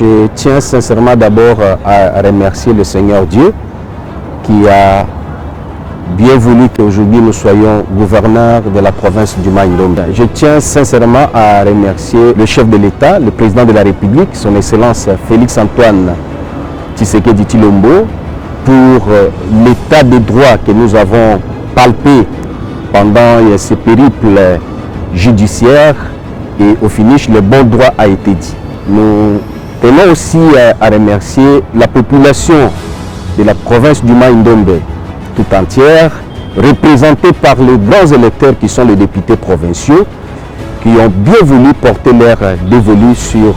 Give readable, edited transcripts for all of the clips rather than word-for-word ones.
Je tiens sincèrement d'abord à remercier le Seigneur Dieu qui a bien voulu qu'aujourd'hui nous soyons gouverneurs de la province du Mai-Ndombe. Je tiens sincèrement à remercier le chef de l'État, le président de la République, son Excellence Félix-Antoine Tshisekedi Tshilombo, pour l'état de droit que nous avons palpé pendant ces périples judiciaires, et au finish, le bon droit a été dit. Nous tenons aussi à remercier la population de la province du Mai-Ndombe tout entière, représentée par les grands électeurs qui sont les députés provinciaux, qui ont bien voulu porter leur dévolu sur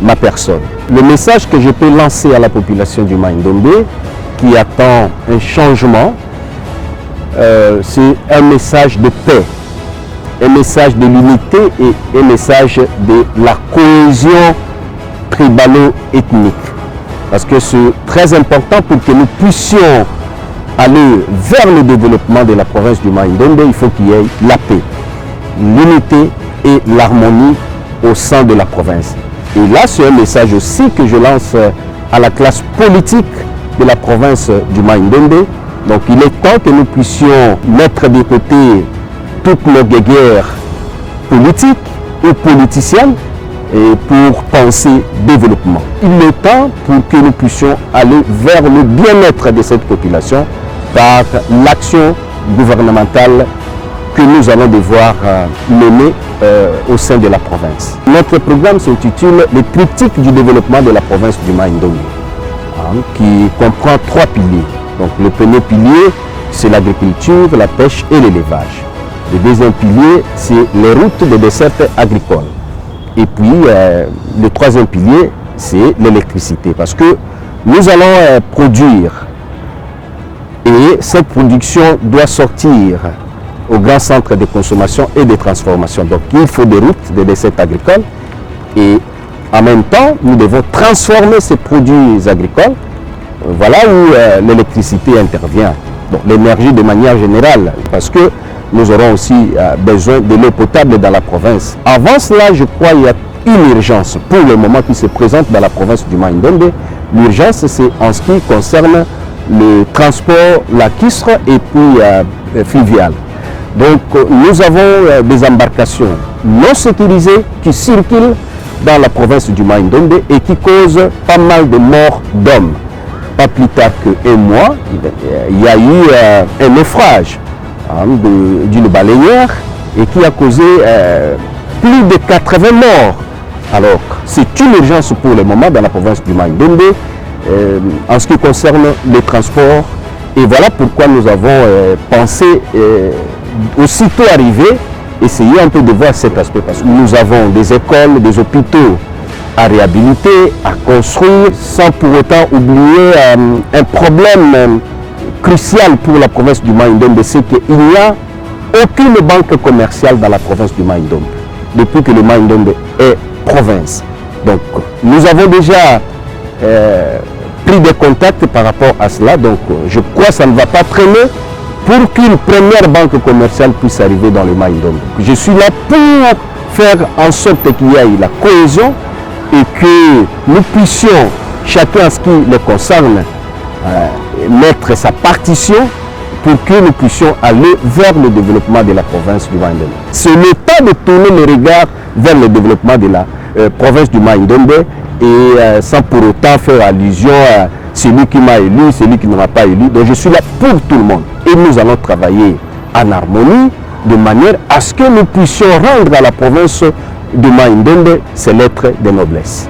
ma personne. Le message que je peux lancer à la population du Mai-Ndombe, qui attend un changement, c'est un message de paix, un message de l'unité et un message de la cohésion tribalo-ethnique. Parce que c'est très important pour que nous puissions aller vers le développement de la province du Mai-Ndombe. Il faut qu'il y ait la paix, l'unité et l'harmonie au sein de la province. Et là, c'est un message aussi que je lance à la classe politique de la province du Mai-Ndombe. Donc il est temps que nous puissions mettre de côté toutes nos guerres politiques ou politiciennes et pour penser développement. Il est temps pour que nous puissions aller vers le bien-être de cette population par l'action gouvernementale que nous allons devoir mener au sein de la province. Notre programme s'intitule « Le triptyque du développement de la province du Mai-Ndombe », qui comprend 3 piliers. Donc le premier pilier, c'est l'agriculture, la pêche et l'élevage. Le deuxième pilier, c'est les routes de desserte agricole. Et puis le troisième pilier, c'est l'électricité. Parce que nous allons produire et cette production doit sortir au grand centre de consommation et de transformation. Donc il faut des routes de desserte agricole et en même temps, nous devons transformer ces produits agricoles. Voilà où l'électricité intervient. Donc l'énergie de manière générale, parce que nous aurons aussi besoin de l'eau potable dans la province. Avant cela, je crois qu'il y a une urgence pour le moment qui se présente dans la province du Mai-Ndombe. L'urgence, c'est en ce qui concerne le transport lacustre et puis fluvial. Donc nous avons des embarcations non sécurisées qui circulent dans la province du Mai-Ndombe et qui causent pas mal de morts d'hommes. Pas plus tard qu'un mois, il y a eu un naufrage d'une baleinière et qui a causé plus de 80 morts. Alors, c'est une urgence pour le moment dans la province du Mai-Ndombe en ce qui concerne les transports. Et voilà pourquoi nous avons pensé, aussitôt arrivé, essayer un peu de voir cet aspect. Parce que nous avons des écoles, des hôpitaux à réhabiliter, à construire, sans pour autant oublier un problème crucial pour la province du Mai-Ndombe, c'est qu'il n'y a aucune banque commerciale dans la province du Mai-Ndombe, depuis que le Mai-Ndombe est province. Donc nous avons déjà pris des contacts par rapport à cela, donc je crois que ça ne va pas traîner pour qu'une première banque commerciale puisse arriver dans le Mai-Ndombe. Je suis là pour faire en sorte qu'il y ait la cohésion et que nous puissions, chacun en ce qui le concerne, mettre sa partition pour que nous puissions aller vers le développement de la province du Mai-Ndombe. C'est le temps de tourner le regard vers le développement de la province du Mai-Ndombe et sans pour autant faire allusion à celui qui m'a élu, celui qui ne m'a pas élu. Donc je suis là pour tout le monde et nous allons travailler en harmonie de manière à ce que nous puissions rendre à la province du Mai-Ndombe ses lettres de noblesse.